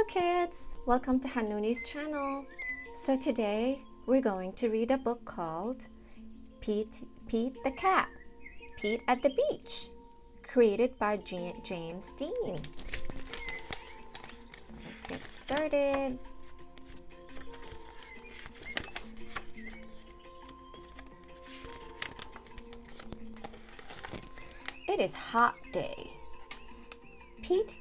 kids! Welcome to Hanony's channel. So today we're going to read a book called Pete the Cat, Pete at the Beach, created by James Dean. So let's get started. It is hot day. Pete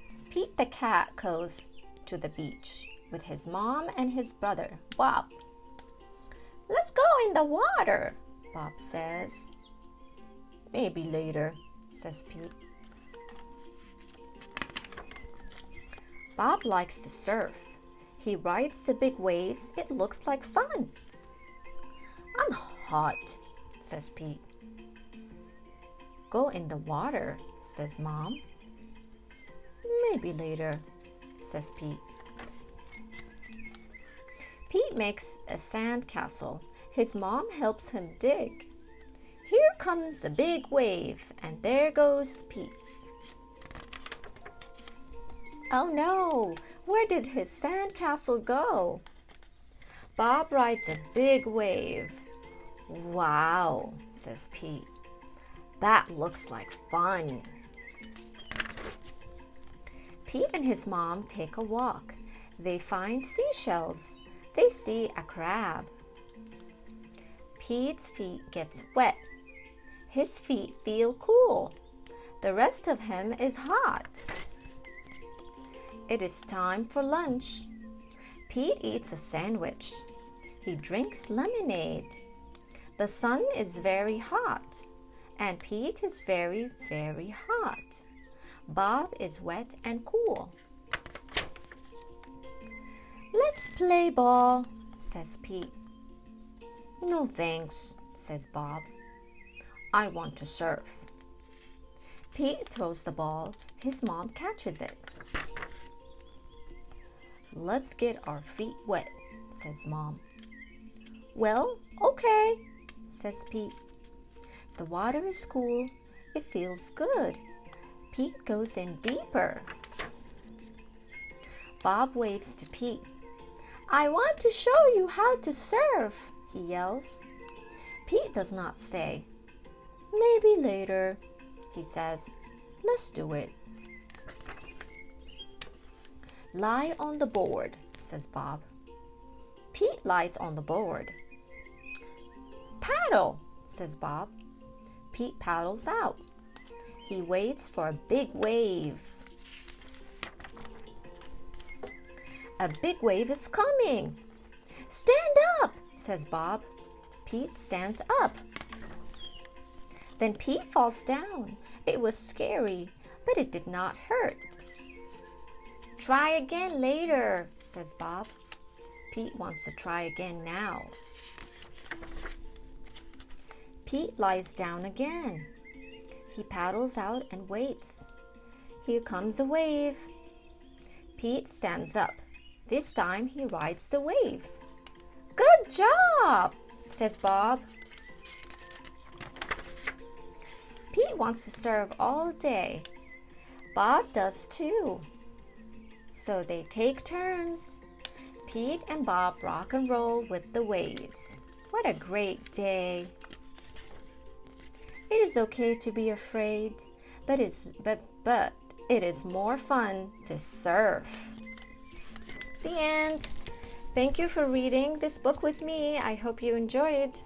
the cat goes to the beach with his mom and his brother, Bob. "Let's go in the water," Bob says. "Maybe later," says Pete. Bob likes to surf. He rides the big waves. It looks like fun. "I'm hot," says Pete. "Go in the water," says Mom. "Maybe later," says Pete. Pete makes a sand castle. His mom helps him dig. Here comes a big wave, and there goes Pete. Oh no! Where did his sand castle go? Bob rides a big wave. "Wow," says Pete. "That looks like fun." Pete and his mom take a walk. They find seashells. They see a crab. Pete's feet get wet. His feet feel cool. The rest of him is hot. It is time for lunch. Pete eats a sandwich. He drinks lemonade. The sun is very hot, and Pete is very, very hot. Bob is wet and cool. "Let's play ball," says Pete. "No thanks," says Bob. "I want to surf." Pete throws the ball. His mom catches it. "Let's get our feet wet," says Mom. "Well, okay," says Pete. The water is cool. It feels good. Pete goes in deeper. Bob waves to Pete. "I want to show you how to surf," he yells. Pete does not say. "Maybe later," he says. "Let's do it." "Lie on the board," says Bob. Pete lies on the board. "Paddle," says Bob. Pete paddles out. He waits for a big wave. A big wave is coming. "Stand up," says Bob. Pete stands up. Then Pete falls down. It was scary, but it did not hurt. "Try again later," says Bob. Pete wants to try again now. Pete lies down again. He paddles out and waits. Here comes a wave. Pete stands up. This time he rides the wave. "Good job," says Bob. Pete wants to surf all day. Bob does too. So they take turns. Pete and Bob rock and roll with the waves. What a great day. It is okay to be afraid, but it is more fun to surf. The end. Thank you for reading this book with me. I hope you enjoyed.